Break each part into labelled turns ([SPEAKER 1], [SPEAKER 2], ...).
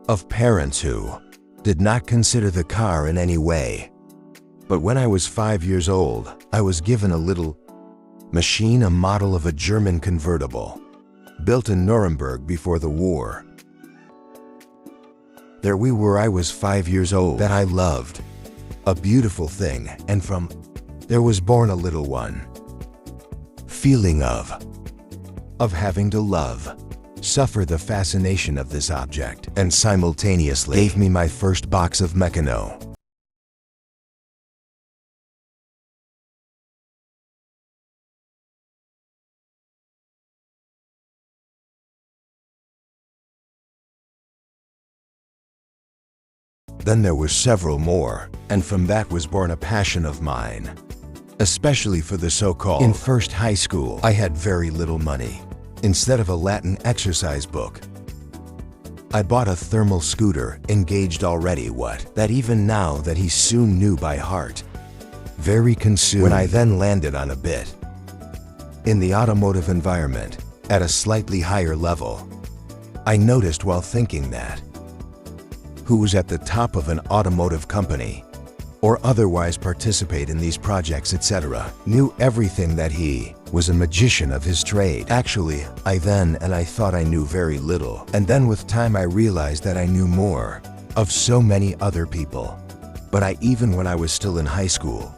[SPEAKER 1] of parents who did not consider the car in any way. But when I was 5 years old, I was given a little machine, a model of a German convertible, built in Nuremberg before the war. There we were, I was 5 years old, that I loved. A beautiful thing, and from there was born a little one. Feeling of having to love, suffer the fascination of this object, and simultaneously gave me my first box of Meccano. Then there were several more, and from that was born a passion of mine, especially for the so-called. In first high school, I had very little money. Instead of a Latin exercise book, I bought a thermal scooter, engaged already that even now that he soon knew by heart. Very consumed when I then landed on a bit in the automotive environment at a slightly higher level. I noticed while thinking that who was at the top of an automotive company or otherwise participate in these projects, etc., knew everything, that he was a magician of his trade. Actually, I thought I knew very little. And then with time I realized that I knew more of so many other people. But even when I was still in high school,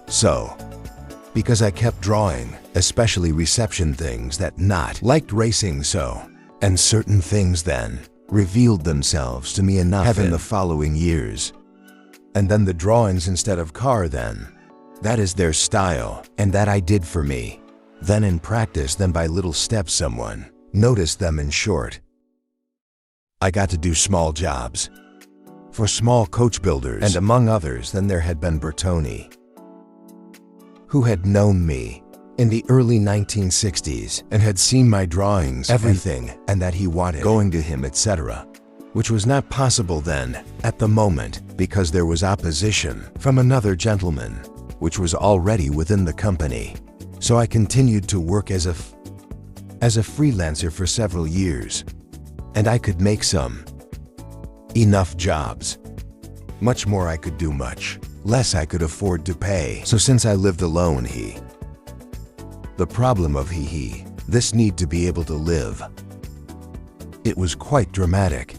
[SPEAKER 1] because I kept drawing, especially reception things that not liked racing and certain things then revealed themselves to me enough in the following years. And then the drawings instead of car that is their style, and that I did for me. Then in practice, then by little steps someone noticed them. In short, I got to do small jobs for small coach builders, and among others then there had been Bertoni, who had known me in the early 1960s and had seen my drawings, everything, and that he wanted going to him, etc., which was not possible then at the moment because there was opposition from another gentleman, which was already within the company. So I continued to work as a freelancer for several years, and I could make enough jobs. Much more I could do, much less I could afford to pay. So since I lived alone, the problem of this need to be able to live, it was quite dramatic.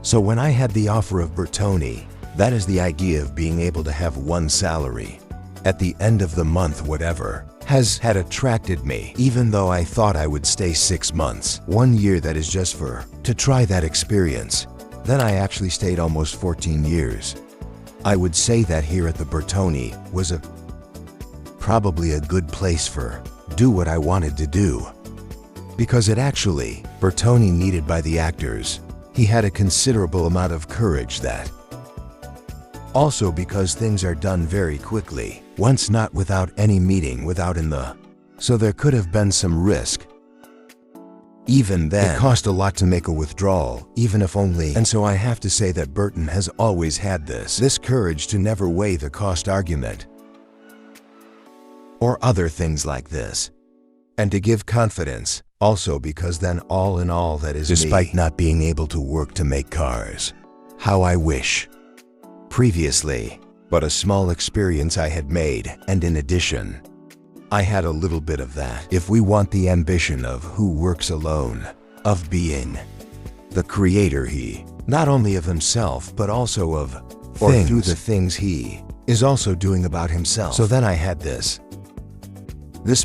[SPEAKER 1] So when I had the offer of Bertoni, that is the idea of being able to have one salary at the end of the month, whatever, had attracted me, even though I thought I would stay 6 months, 1 year, that is just to try that experience. Then I actually stayed almost 14 years. I would say that here at the Bertoni was probably a good place for do what I wanted to do, because it actually, Bertoni needed by the actors. He had a considerable amount of courage, that also because things are done very quickly, once not without any meeting, so there could have been some risk. Even then, it cost a lot to make a withdrawal, even if only, and so I have to say that Burton has always had this courage to never weigh the cost argument or other things like this, and to give confidence, also because then all in all that is despite not being able to work to make cars. How I wish previously, but a small experience I had made, and in addition, I had a little bit of that. If we want the ambition of who works alone, of being the creator, not only of himself, but also of or through the things he is also doing about himself. So then I had this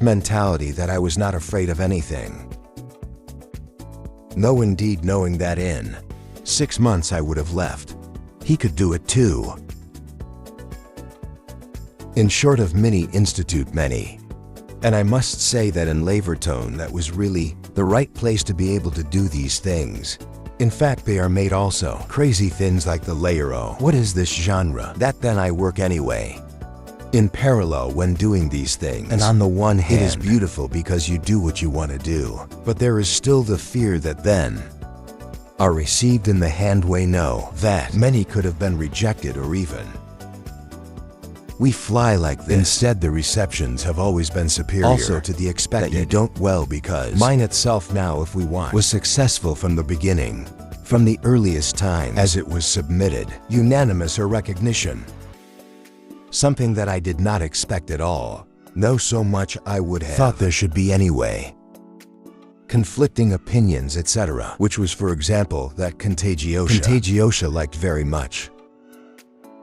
[SPEAKER 1] mentality that I was not afraid of anything. No, indeed, knowing that in 6 months I would have left. He could do it too. In short, of Mini Institute many. And I must say that in Lavertone that was really the right place to be able to do these things. In fact, they are made also. Crazy things like the Layero. What is this genre? That then I work anyway. In parallel when doing these things. And on the one hand, it is beautiful because you do what you want to do. But there is still the fear that then are received in the hand way know that many could have been rejected or even we fly like this. Instead, the receptions have always been superior also to the expected. That you don't well because mine itself now, if we want, was successful from the beginning. from the earliest time as it was submitted, unanimous or recognition. Something that I did not expect at all. No, so much I would have thought there should be anyway. Conflicting opinions, etc., which was, for example, that Contagiosa liked very much,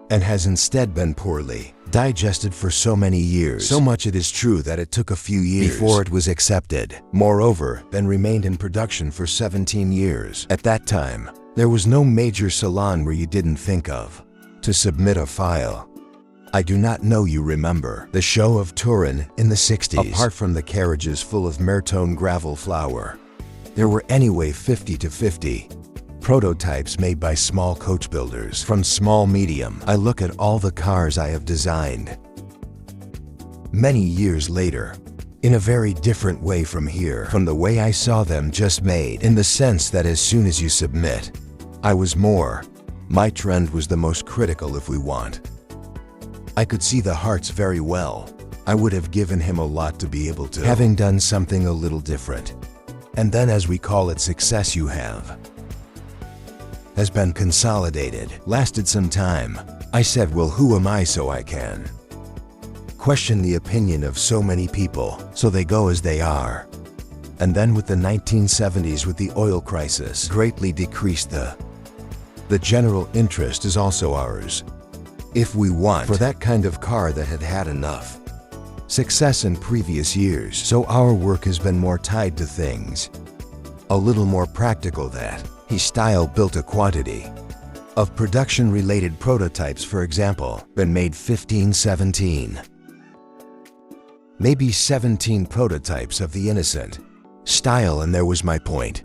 [SPEAKER 1] and has instead been poorly digested for so many years. So much it is true that it took a few years before it was accepted. Moreover, then remained in production for 17 years. At that time, there was no major salon where you didn't think of to submit a file. I do not know you remember the show of Turin in the 60s. Apart from the carriages full of Mertone gravel flour, there were anyway 50 to 50 prototypes made by small coach builders. From small medium, I look at all the cars I have designed. Many years later, in a very different way from here, from the way I saw them just made, in the sense that as soon as you submit, my trend was the most critical if we want. I could see the hearts very well. I would have given him a lot to be able to, having done something a little different. And then, as we call it, success has been consolidated, lasted some time. I said, well, who am I so I can question the opinion of so many people, so they go as they are. And then with the 1970s, with the oil crisis, greatly decreased the general interest is also ours. If we want for that kind of car that had had enough success in previous years, so our work has been more tied to things a little more practical, that he style built a quantity of production-related prototypes, for example, been made 15, 17, maybe 17 prototypes of the innocent style, and there was my point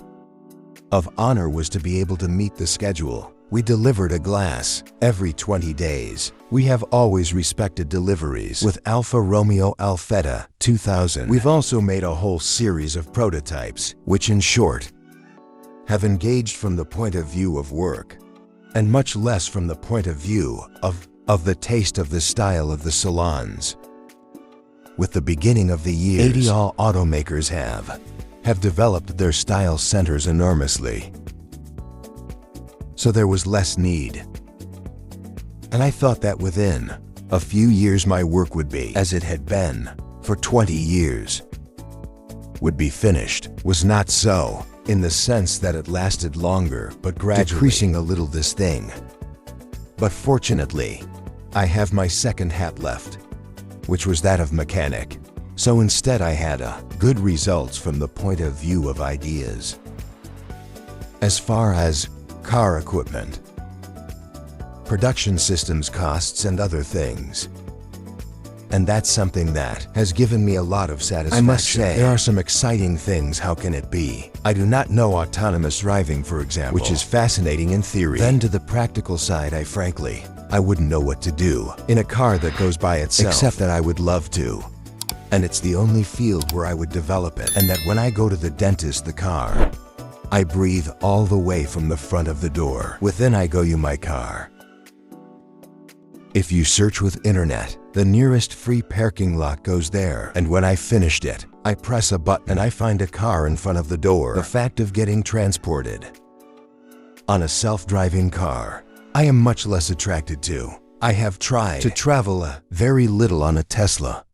[SPEAKER 1] of honor was to be able to meet the schedule. We delivered a glass every 20 days. We have always respected deliveries. With Alfa Romeo Alfetta 2000, we've also made a whole series of prototypes, which in short, have engaged from the point of view of work, and much less from the point of view of the taste of the style of the salons. With the beginning of the years, 80 all automakers have developed their style centers enormously. So there was less need. And I thought that within a few years my work would be, as it had been for 20 years, would be finished. Was not so, in the sense that it lasted longer, but gradually decreasing a little this thing. But fortunately, I have my second hat left, which was that of mechanic. So instead I had good results from the point of view of ideas. As far as car equipment, production systems, costs, and other things. And that's something that has given me a lot of satisfaction. I must say, there are some exciting things. How can it be? I do not know autonomous driving, for example, which is fascinating in theory. Then to the practical side, I wouldn't know what to do in a car that goes by itself, except that I would love to. And it's the only field where I would develop it. And that when I go to the dentist, the car, I breathe all the way from the front of the door. Within I go, my car. If you search with internet, the nearest free parking lot goes there. And when I finished it, I press a button and I find a car in front of the door. The fact of getting transported on a self-driving car, I am much less attracted to. I have tried to travel very little on a Tesla.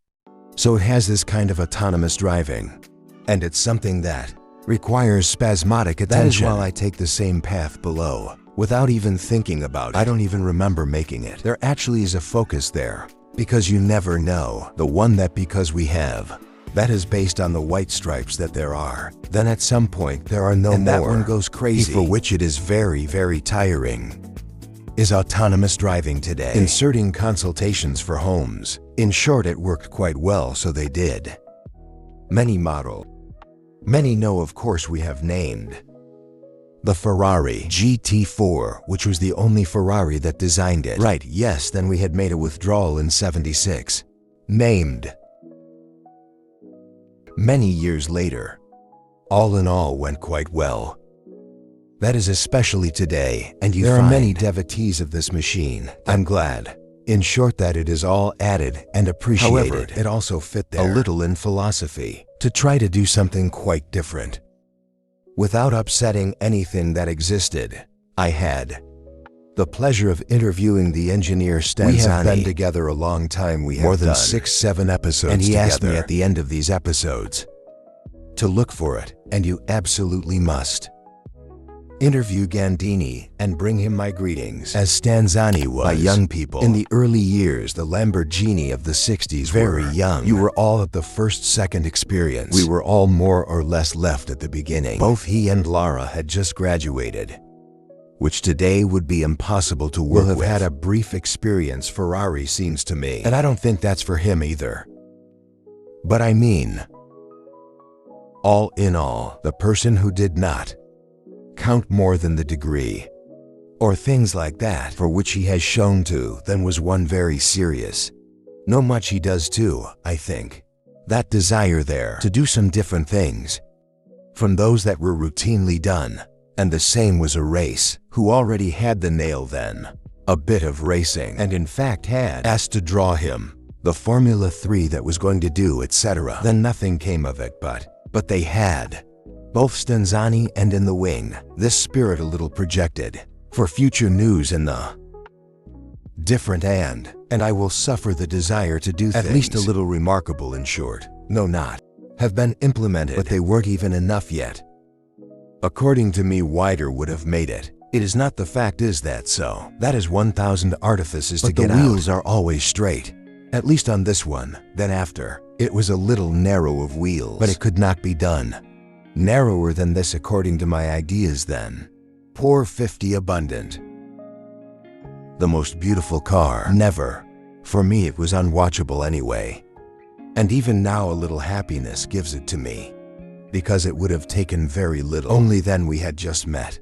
[SPEAKER 1] So it has this kind of autonomous driving. And it's something that requires spasmodic attention. That is why I take the same path below, without even thinking about it. I don't even remember making it. There actually is a focus there, because you never know. The one that because we have, that is based on the white stripes that there are. Then at some point there are no more. And that one goes crazy, for which it is very, very tiring. Is autonomous driving today. Inserting consultations for homes. In short, it worked quite well, so they did. Many model. Many know, of course, we have named the Ferrari GT4, which was the only Ferrari that designed it. Right, yes, then we had made a withdrawal in '76. Named. Many years later, all in all went quite well. That is especially today, and there are many devotees of this machine. I'm glad, in short, that it is all added and appreciated. However, it also fit there a little in philosophy, to try to do something quite different. Without upsetting anything that existed, I had the pleasure of interviewing the engineer Stanzani. We have been together a long time. We have more than 6-7 episodes and he together. Asked me at the end of these episodes to look for it, and you absolutely must. Interview Gandini and bring him my greetings. As Stanzani was by young people. In the early years, the Lamborghini of the 60s very young. You were all at the first-second experience. We were all more or less left at the beginning. Both he and Lara had just graduated, which today would be impossible to work with. We'll have had a brief experience, Ferrari seems to me. And I don't think that's for him either. But I mean, all in all, the person who did not count more than the degree, or things like that, for which he has shown to, then was one very serious. No much he does too, I think. That desire there to do some different things from those that were routinely done. And the same was a race, who already had the nail then, a bit of racing, and in fact had asked to draw him the Formula 3 that was going to do, etc. Then nothing came of it, but they had, both Stanzani and in the wing, this spirit a little projected for future news in the different and I will suffer the desire to do things, at least a little remarkable in short, no not, have been implemented, but they weren't even enough yet. According to me, wider would have made it. It is not, the fact is that so. That is 1,000 artifices to get out. But the wheels are always straight, at least on this one. Then after, it was a little narrow of wheels, but it could not be done narrower than this according to my ideas then. Poor 50 abundant. The most beautiful car, never. For me it was unwatchable anyway. And even now a little happiness gives it to me, because it would have taken very little. Only then we had just met.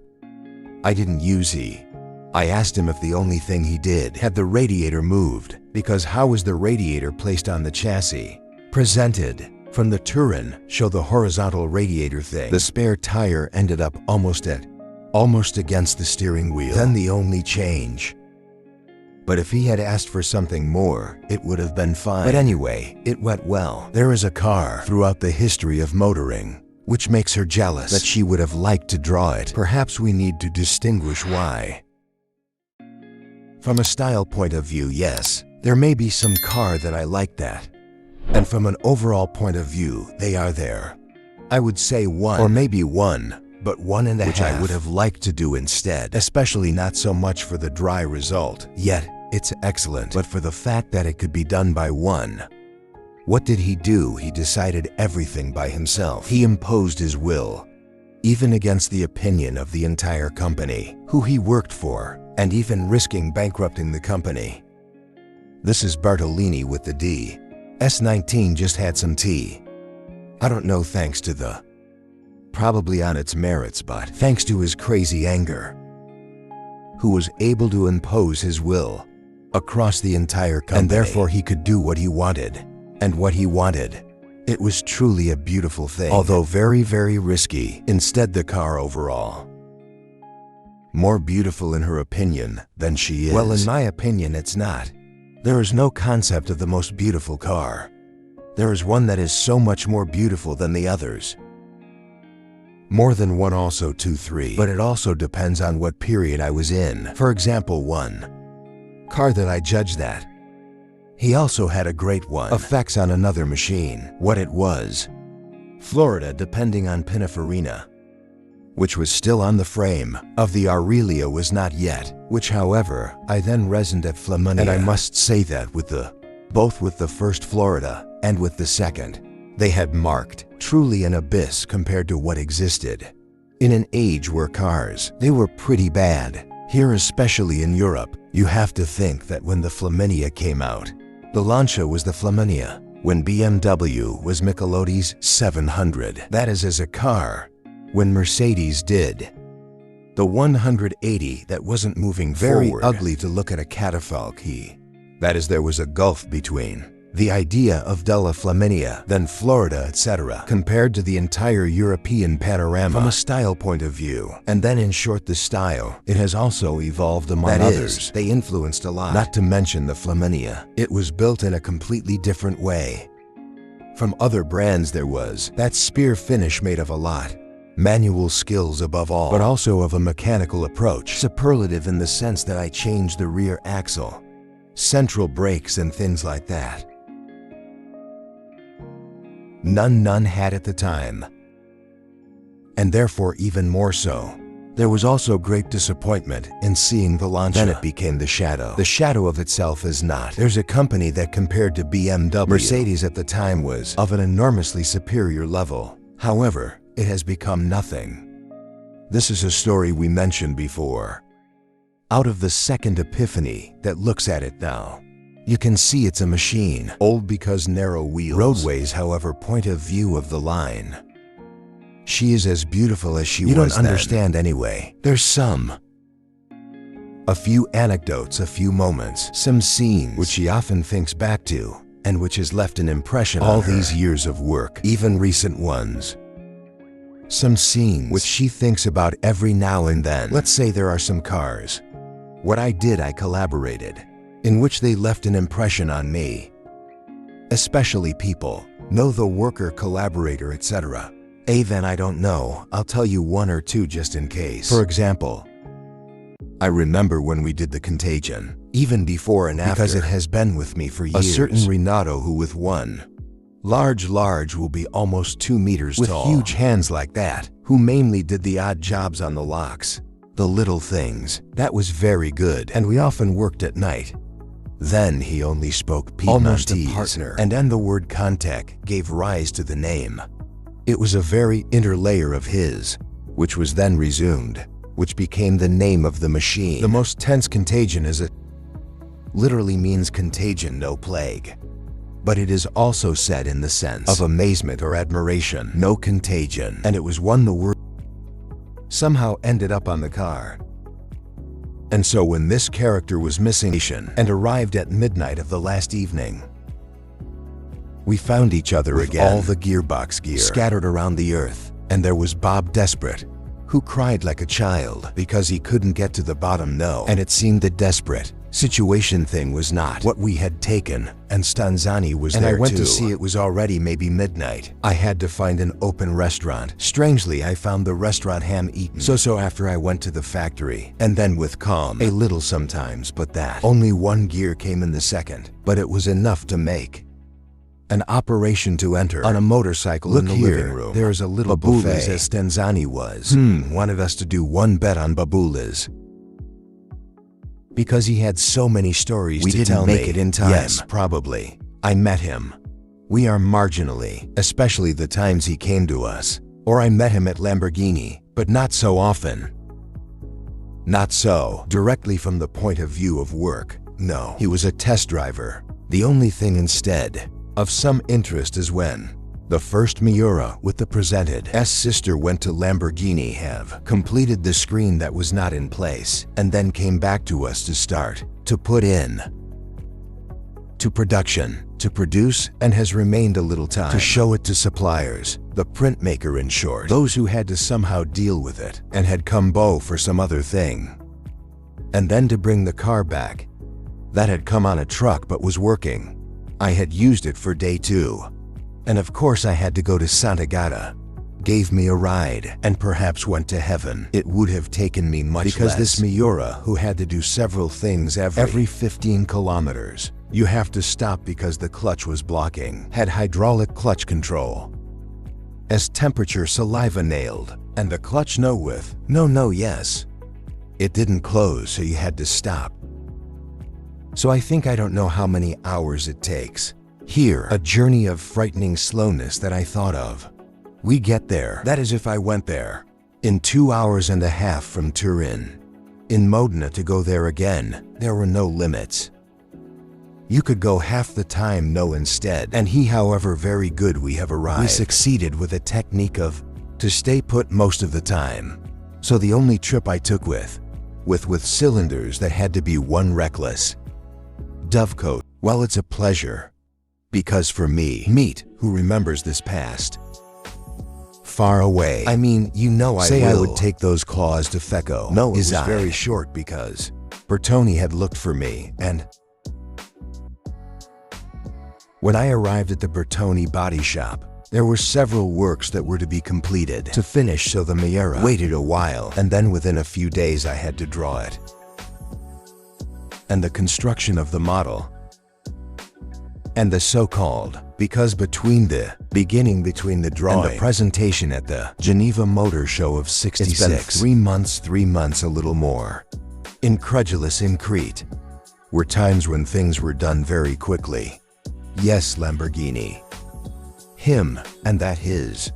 [SPEAKER 1] I didn't use he. I asked him if the only thing he did had the radiator moved, because how was the radiator placed on the chassis? Presented from the Turin, show the horizontal radiator thing. The spare tire ended up almost against the steering wheel. Then the only change. But if he had asked for something more, it would have been fine. But anyway, it went well. There is a car throughout the history of motoring, which makes her jealous that she would have liked to draw it. Perhaps we need to distinguish why. From a style point of view, yes, there may be some car that I like that. And from an overall point of view, they are there. I would say one, or maybe one, but 1.5, which I would have liked to do instead, especially not so much for the dry result. Yet, it's excellent, but for the fact that it could be done by one. What did he do? He decided everything by himself. He imposed his will, even against the opinion of the entire company, who he worked for, and even risking bankrupting the company. This is Bartolini with the D. S19 just had some tea. I don't know, thanks to the, probably on its merits, but thanks to his crazy anger, who was able to impose his will across the entire company, and therefore he could do what he wanted, and what he wanted. It was truly a beautiful thing, although very, very risky. Instead, the car overall, more beautiful in her opinion than she is. Well, in my opinion, it's not. There is no concept of the most beautiful car. There is one that is so much more beautiful than the others. More than one, also 2, 3. But it also depends on what period I was in. For example, one car that I judge that. He also had a great one. Effects on another machine. What it was. Florida, depending on Pininfarina, which was still on the frame of the Aurelia, was not yet, which however, I then resined at Flaminia. And I must say that with both with the first Florida and with the second, they had marked truly an abyss compared to what existed. In an age where cars, they were pretty bad. Here, especially in Europe, you have to think that when the Flaminia came out, the Lancia was the Flaminia, when BMW was Michelotti's 700. That is as a car. When Mercedes did the 180, that wasn't moving very forward. Ugly to look at a catafalque. That is, there was a gulf between the idea of Della Flaminia, then Florida, etc., compared to the entire European panorama from a style point of view. And then in short, the style, it has also evolved among others. They influenced a lot. Not to mention the Flaminia. It was built in a completely different way. From other brands, there was that spear finish made of a lot Manual skills above all, but also of a mechanical approach. Superlative in the sense that I changed the rear axle, central brakes and things like that. None had at the time. And therefore even more so. There was also great disappointment in seeing the Lancia. Then it became the Shadow. The Shadow of itself is not. There's a company that compared to BMW, Mercedes at the time was of an enormously superior level. However, it has become nothing. This is a story we mentioned before. Out of the second epiphany that looks at it now, you can see it's a machine. Old because narrow wheels. Roadways, however, point of view of the line. She is as beautiful as she was then. You don't understand anyway. There's a few anecdotes, a few moments, some scenes which she often thinks back to, and which has left an impression on her. All these years of work, even recent ones. Some scenes which she thinks about every now and then. Let's say there are some cars. What I did, I collaborated, in which they left an impression on me. Especially people, know the worker, collaborator, etc. Then I don't know, I'll tell you one or two just in case. For example, I remember when we did the Contagion, even before and after, because it has been with me for years. A certain Renato who with one large will be almost 2 meters tall, with huge hands like that, who mainly did the odd jobs on the locks, the little things. That was very good, and we often worked at night. Then he only spoke Piedmontese, almost a partner, and then the word Contec gave rise to the name. It was a very inner layer of his, which was then resumed, which became the name of the machine. The most tense contagion is literally means contagion, no plague. But it is also said in the sense of amazement or admiration, no contagion. And it was one the word somehow ended up on the car. And so when this character was missing and arrived at midnight of the last evening, we found each other with again, all the gearbox gear scattered around the earth, and there was Bob Desperate, who cried like a child because he couldn't get to the bottom, and it seemed the desperate situation thing was not what we had taken, and Stanzani was there too. And I went to see, it was already maybe midnight. I had to find an open restaurant. Strangely, I found the restaurant ham-eaten. So after I went to the factory, and then with calm, a little sometimes, but that only one gear came in the second, but it was enough to make an operation to enter on a motorcycle. Look in the living room. There is a little buffet, as Stanzani was. Wanted us to do one bet on Babulas, because he had so many stories to tell me. We didn't make it in time. Yes, probably. I met him. We are marginally, especially the times he came to us. Or I met him at Lamborghini, but not so often. Not so directly from the point of view of work. No, he was a test driver. The only thing instead of some interest is when the first Miura with the presented sister went to Lamborghini, have completed the screen that was not in place, and then came back to us to start to put in to production, to produce, and has remained a little time to show it to suppliers, the printmaker in short, those who had to somehow deal with it and had come for some other thing. And then to bring the car back. That had come on a truck but was working. I had used it for day 2. And of course I had to go to Sant'Agata. Gave me a ride and perhaps went to heaven. It would have taken me much less. Because this Miura, who had to do several things every 15 kilometers, you have to stop because the clutch was blocking, had hydraulic clutch control. As temperature saliva nailed, and the clutch yes. It didn't close, so you had to stop. So I think I don't know how many hours it takes. Here, a journey of frightening slowness that I thought of. We get there, that is if I went there, in 2 hours and a half from Turin. In Modena to go there again, there were no limits. You could go half the time instead. And he, however very good, we have arrived. We succeeded with a technique of to stay put most of the time. So the only trip I took with cylinders that had to be one reckless dovecoat. Well, it's a pleasure. Because for me, meet, who remembers this past far away. I mean, I would take those claws to Fecco. No, it was very short because Bertoni had looked for me, and when I arrived at the Bertoni body shop, There were several works that were to be completed to finish, so the Miera waited a while, and then within a few days I had to draw it. And the construction of the model. And the so-called, because between the drawing and the presentation at the Geneva Motor Show of '66, it's been 3 months, a little more. Incredulous in Crete. Were times when things were done very quickly. Yes, Lamborghini. Him, and that his.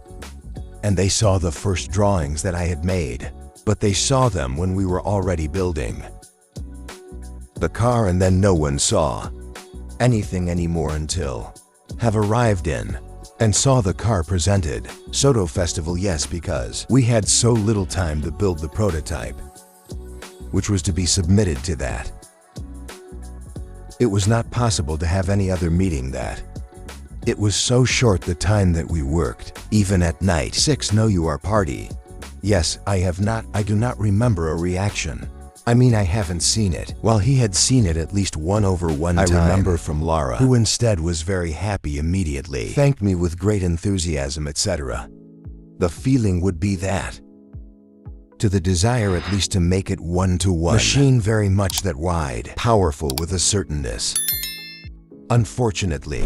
[SPEAKER 1] And they saw the first drawings that I had made, but they saw them when we were already building the car, and then no one saw anything anymore until have arrived in and saw the car presented. Soto Festival, yes, because we had so little time to build the prototype, which was to be submitted to that. It was not possible to have any other meeting that. It was so short the time that we worked, even at night. 6 Know You Are party. Yes, I do not remember a reaction. I mean, I haven't seen it. While he had seen it at least one time. I remember from Lara, who instead was very happy immediately, thanked me with great enthusiasm, etc. The feeling would be that. To the desire at least to make it one-to-one. Machine very much that wide, powerful with a certainness. Unfortunately,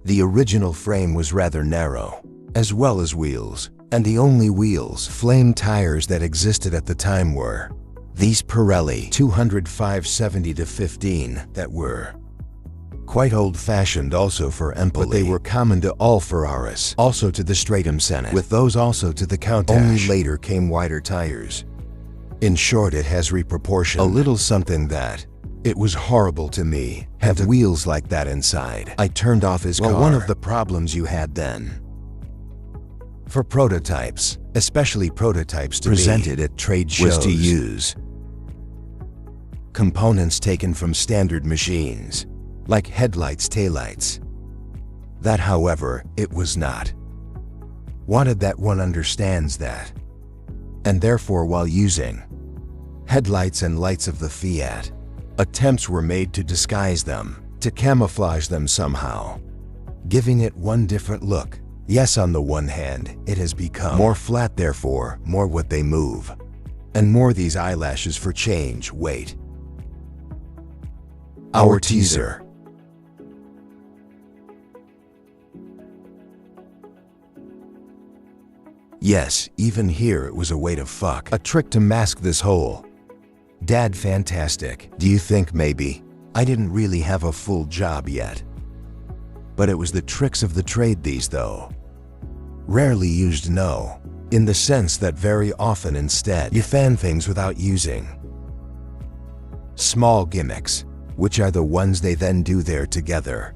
[SPEAKER 1] the original frame was rather narrow, as well as wheels, and the only wheels, flame tires that existed at the time were these Pirelli 205/70-15 that were quite old-fashioned also for Empoli, but they were common to all Ferraris, also to the Stratum Senate, with those also to the Countach. Only later came wider tires. In short, it has reproportion, a little something that it was horrible to me, have wheels like that inside. I turned off his car. One of the problems you had then for prototypes, especially prototypes to presented at trade shows, was to use components taken from standard machines, like headlights, taillights. That, however, it was not wanted. That one understands that. And therefore, while using headlights and lights of the Fiat, attempts were made to disguise them, to camouflage them somehow, giving it one different look. Yes, on the one hand, it has become more flat, therefore, more what they move, and more these eyelashes for change. Wait. Our teaser. Yes, even here it was a way to fuck. A trick to mask this hole. Dad, fantastic. Do you think maybe I didn't really have a full job yet? But it was the tricks of the trade, these though. Rarely used, no. In the sense that very often instead you fan things without using small gimmicks, which are the ones they then do there together.